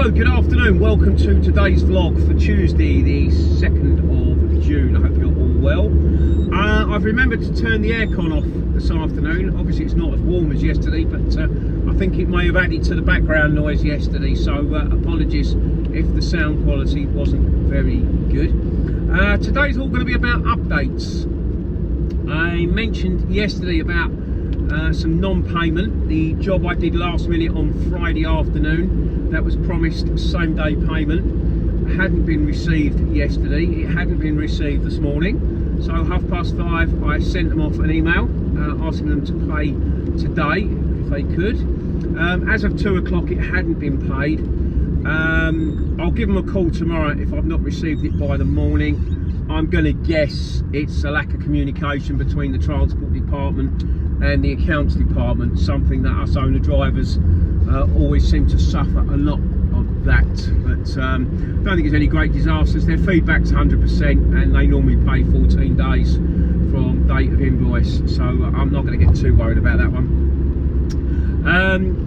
Hello, good afternoon. Welcome to today's vlog for Tuesday, the 2nd of June. I hope you're all well. I've remembered to turn the aircon off this afternoon. Obviously, it's not as warm as yesterday, but I think it may have added to the background noise yesterday. So apologies if the sound quality wasn't very good. Today's all going to be about updates. I mentioned yesterday about some non-payment. The job I did last minute on Friday afternoon that was promised same day payment hadn't been received yesterday. It hadn't been received this morning, so 5:30 I sent them off an email asking them to pay today if they could. As of 2 o'clock it hadn't been paid. I'll give them a call tomorrow if I've not received it by the morning. I'm going to guess it's a lack of communication between the transport department and the accounts department, something that us owner drivers always seem to suffer a lot of that. But I don't think it's any great disasters. Their feedback's 100% and they normally pay 14 days from date of invoice, so I'm not going to get too worried about that one.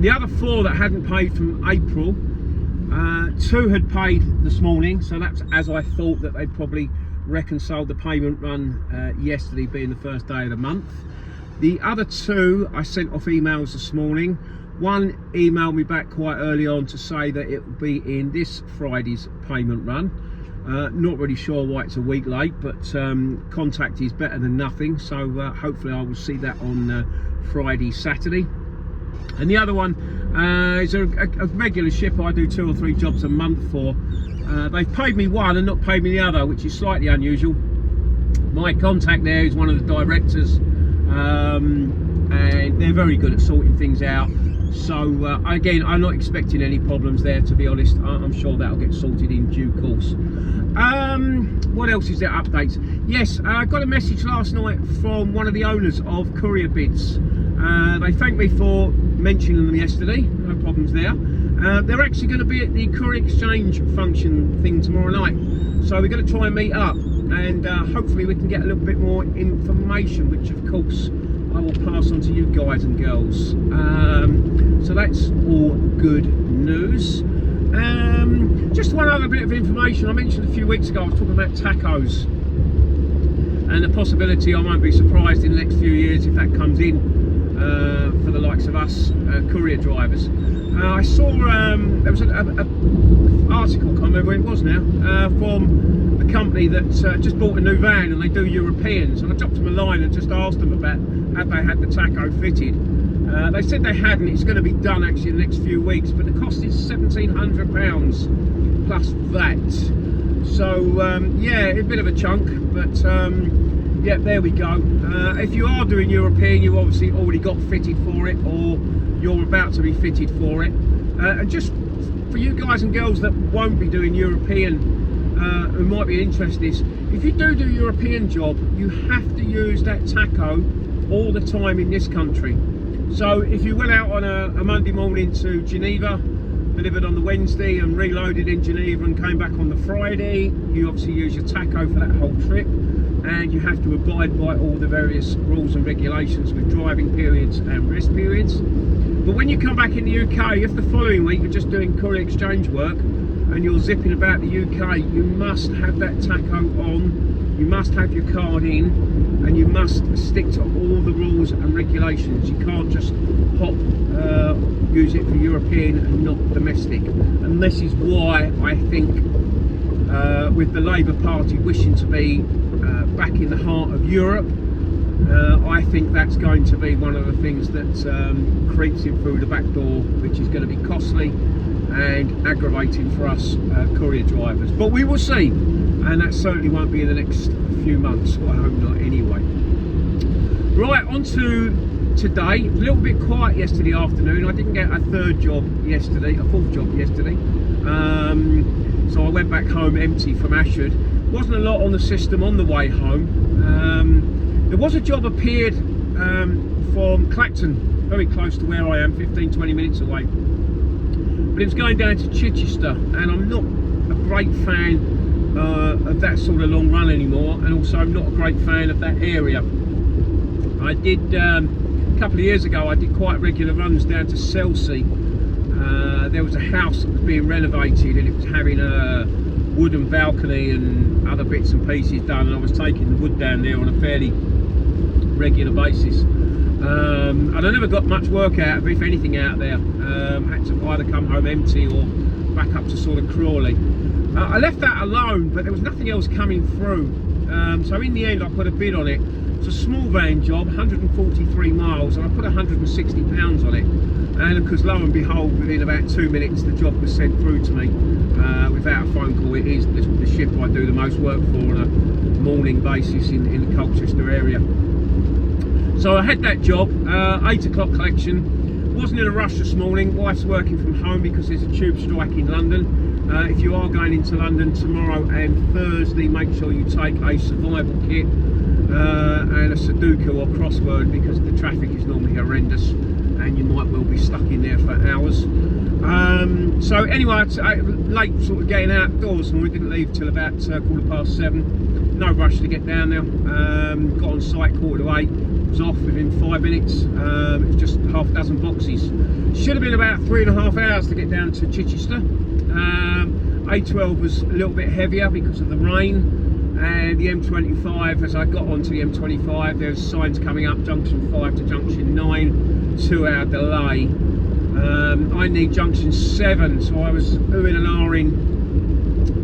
The other 4 that hadn't paid from April, 2 had paid this morning, so that's as I thought, that they'd probably reconciled the payment run yesterday being the first day of the month. The other 2 I sent off emails this morning. One emailed me back quite early on to say that it will be in this Friday's payment run. Not really sure why it's a week late, but contact is better than nothing, so hopefully I will see that on Friday, Saturday. And the other one is a regular shipper I do 2 or 3 jobs a month for. They've paid me one and not paid me the other, which is slightly unusual. My contact there is one of the directors, and they're very good at sorting things out. So again, I'm not expecting any problems there, to be honest. I'm sure that'll get sorted in due course. What else is there? Updates? Yes, I got a message last night from one of the owners of Courier Bids. They thanked me for mentioning them yesterday. No problems there. They're actually going to be at the Courier Exchange function thing tomorrow night, so we're going to try and meet up, and hopefully we can get a little bit more information, which of course I will pass on to you guys and girls. So that's all good news. Just one other bit of information. I mentioned a few weeks ago I was talking about tacos and the possibility, I won't be surprised in the next few years if that comes in for the likes of us courier drivers. I saw there was an article, can't remember when it was now, from the company that just bought a new van and they do Europeans, and I dropped them a line and just asked them about had they had the tacho fitted. They said they hadn't. It's going to be done actually in the next few weeks, but the cost is £1,700 plus VAT. So yeah, a bit of a chunk, but yeah, there we go. If you are doing European, you obviously already got fitted for it, or you're about to be fitted for it. And just for you guys and girls that won't be doing European, who might be interested in this, if you do European job, you have to use that tacho all the time in this country. So if you went out on a Monday morning to Geneva, delivered on the Wednesday and reloaded in Geneva and came back on the Friday, you obviously use your tacho for that whole trip, and you have to abide by all the various rules and regulations with driving periods and rest periods. But when you come back in the UK, if the following week you're just doing Courier Exchange work and you're zipping about the UK, you must have that tacho on, you must have your card in, and you must stick to all the rules and regulations. You can't just use it for European and not domestic. And this is why I think with the Labour Party wishing to be back in the heart of Europe, I think that's going to be one of the things that creeps in through the back door, which is going to be costly and aggravating for us courier drivers. But we will see, and that certainly won't be in the next few months, I hope not anyway. Right, on to today. It was a little bit quiet yesterday afternoon. I didn't get a 4th job yesterday, so I went back home empty from Ashford. Wasn't a lot on the system on the way home. There was a job appeared from Clacton, very close to where I am, 15-20 minutes away, but it was going down to Chichester, and I'm not a great fan of that sort of long run anymore, and also I'm not a great fan of that area. I did a couple of years ago, I did quite regular runs down to Selsey. there was a house that was being renovated and it was having a wooden balcony and other bits and pieces done, and I was taking the wood down there on a fairly regular basis. And I never got much work out of, if anything, out there. Had to either come home empty or back up to sort of Crawley. I left that alone, but there was nothing else coming through. So in the end I put a bid on it. It's a small van job, 143 miles, and I put £160 on it. And because lo and behold, within about 2 minutes the job was sent through to me without a phone call. It is the ship I do the most work for on a morning basis in the Colchester area. So I had that job, 8 o'clock collection. Wasn't in a rush this morning. Wife's working from home because there's a tube strike in London. If you are going into London tomorrow and Thursday, make sure you take a survival kit and a Sudoku or crossword, because the traffic is normally horrendous and you might well be stuck in there for hours. So anyway, late sort of getting outdoors, and we didn't leave till about 7:15. No rush to get down there. Got on site 7:45. Was off within 5 minutes. It was just half a dozen boxes. Should have been about 3.5 hours to get down to Chichester. A12 was a little bit heavier because of the rain, and the M25, as I got onto the M25, there's signs coming up, junction 5 to junction 9, 2-hour delay. I need junction 7, so I was oohing and ahhing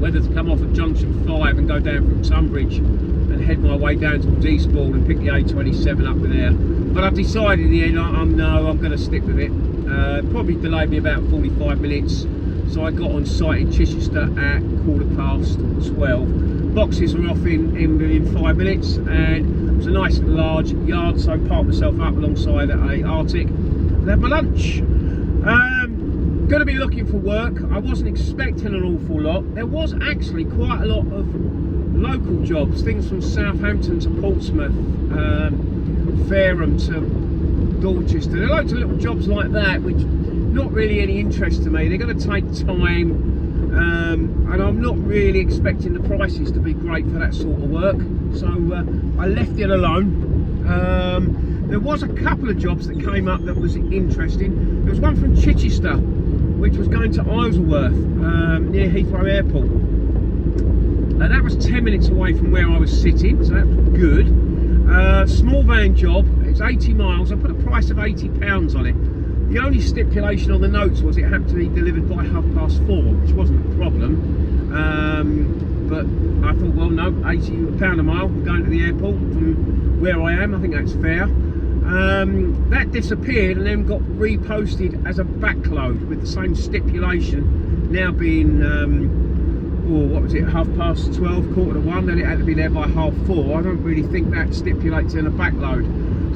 whether to come off at junction 5 and go down from Tunbridge and head my way down to Eastbourne and pick the A27 up with there. But I've decided in the end, no, I'm going to stick with it. Probably delayed me about 45 minutes. So I got on site in Chichester at 12:15. Boxes were off in 5 minutes, and it was a nice large yard, so I parked myself up alongside a Arctic and had my lunch. Going to be looking for work. I wasn't expecting an awful lot. There was actually quite a lot of local jobs, things from Southampton to Portsmouth, Fareham to Dorchester. There are loads of little jobs like that which not really any interest to me. They're going to take time, and I'm not really expecting the prices to be great for that sort of work, so I left it alone. There was a couple of jobs that came up that was interesting. There was one from Chichester which was going to Isleworth, near Heathrow Airport, and that was 10 minutes away from where I was sitting, so that was good. Small van job, it's 80 miles. I put a price of £80 on it. The only stipulation on the notes was it had to be delivered by 4:30, which wasn't a problem. But I thought, well, no, £80 a mile, I'm going to the airport from where I am. I think that's fair. That disappeared and then got reposted as a backload with the same stipulation, now being, what was it, 12:30, 1:15, then it had to be there by 4:30. I don't really think that stipulates in a backload.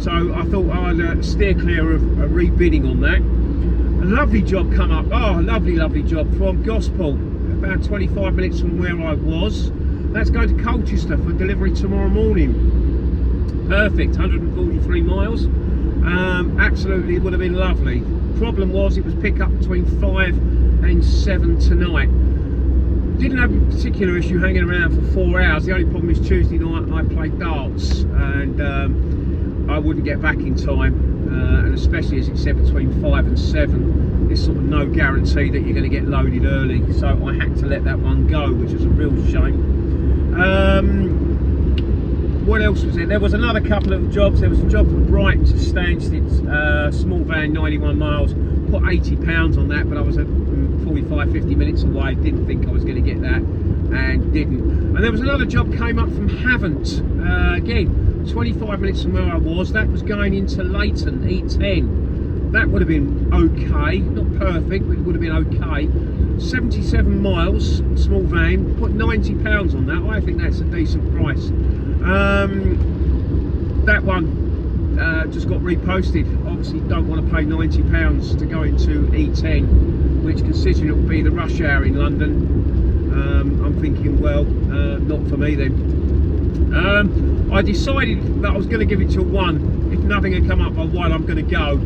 So I thought I'd steer clear of rebidding on that. A lovely job come up. Oh, lovely job from Gospel, about 25 minutes from where I was. That's going to Colchester for delivery tomorrow morning. Perfect, 143 miles. Absolutely would have been lovely. Problem was it was pick up between 5 and 7 tonight. Didn't have a particular issue hanging around for 4 hours. The only problem is Tuesday night I played darts, and I wouldn't get back in time, and especially as it said between 5 and 7, there's sort of no guarantee that you're going to get loaded early, so I had to let that one go, which was a real shame. What else was there? There was another couple of jobs. There was a job from Brighton to Stansted, small van, 91 miles, put £80 on that, but I was at 45-50 minutes away, didn't think I was going to get that, and didn't. And there was another job came up from Havant, again 25 minutes from where I was. That was going into Leighton, E10. That would have been okay, not perfect, but it would have been okay. 77 miles, small van, put £90 on that. I think that's a decent price. That one just got reposted. Obviously don't want to pay £90 to go into E10, which, considering it will be the rush hour in London, I'm thinking, well, not for me then. I decided that I was going to give it till 1. If nothing had come up by 1, I'm going to go.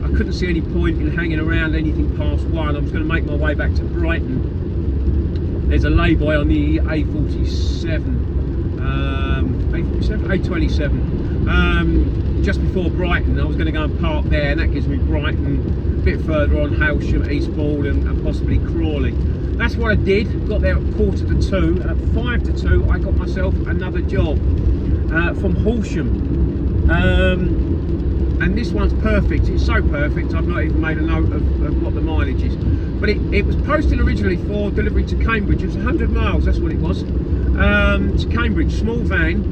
I couldn't see any point in hanging around anything past 1. I was going to make my way back to Brighton. There's a lay-by on the A47, A27, just before Brighton. I was going to go and park there, and that gives me Brighton bit further on, Hailsham, Eastbourne and possibly Crawley. That's what I did. Got there at 1:45. At 1:55 I got myself another job from Horsham, and this one's perfect. It's so perfect I've not even made a note of what the mileage is, but it was posted originally for delivery to Cambridge. It was 100 miles, that's what it was, to Cambridge, small van.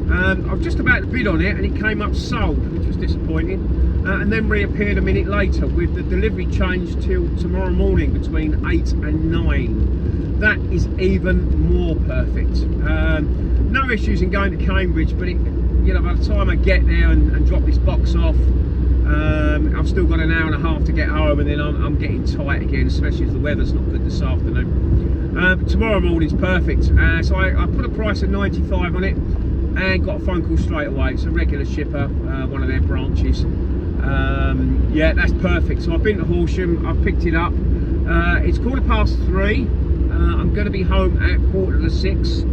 I was just about to bid on it and it came up sold, which was disappointing, and then reappeared a minute later with the delivery changed till tomorrow morning between 8 and 9. That is even more perfect. No issues in going to Cambridge, but you know, by the time I get there and drop this box off, I've still got an hour and a half to get home, and then I'm getting tight again, especially if the weather's not good this afternoon. But tomorrow morning's perfect. So I put a price of 95 on it and got a phone call straight away. It's a regular shipper, one of their branches. Yeah, that's perfect. So I've been to Horsham, I've picked it up. It's 3:15. I'm going to be home at 5:45,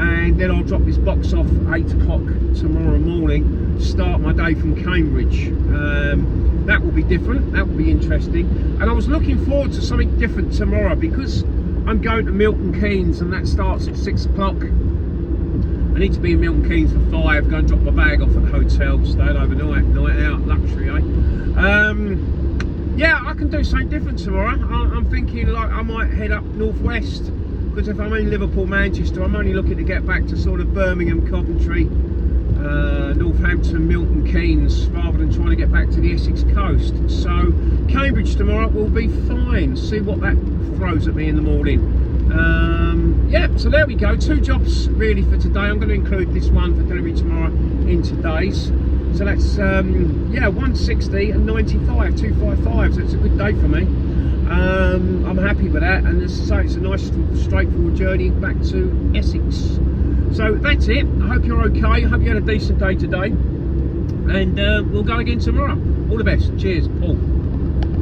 and then I'll drop this box off 8 o'clock tomorrow morning, start my day from Cambridge. That will be different, that will be interesting, and I was looking forward to something different tomorrow because I'm going to Milton Keynes and that starts at 6 o'clock. I need to be in Milton Keynes for 5, go and drop my bag off at the hotel, staying overnight, night out, luxury, eh? Yeah, I can do something different tomorrow. I'm thinking like I might head up northwest, because if I'm in Liverpool, Manchester, I'm only looking to get back to sort of Birmingham, Coventry, Northampton, Milton Keynes, rather than trying to get back to the Essex coast. So Cambridge tomorrow will be fine. See what that throws at me in the morning. Yeah, so there we go, 2 jobs really for today. I'm going to include this one for delivery tomorrow in today's. So that's yeah, 160 and 95, 255. So it's a good day for me. I'm happy with that, and as I say, it's a nice straightforward journey back to Essex. So that's it. I hope you're okay. I hope you had a decent day today, and we'll go again tomorrow. All the best. Cheers, Paul.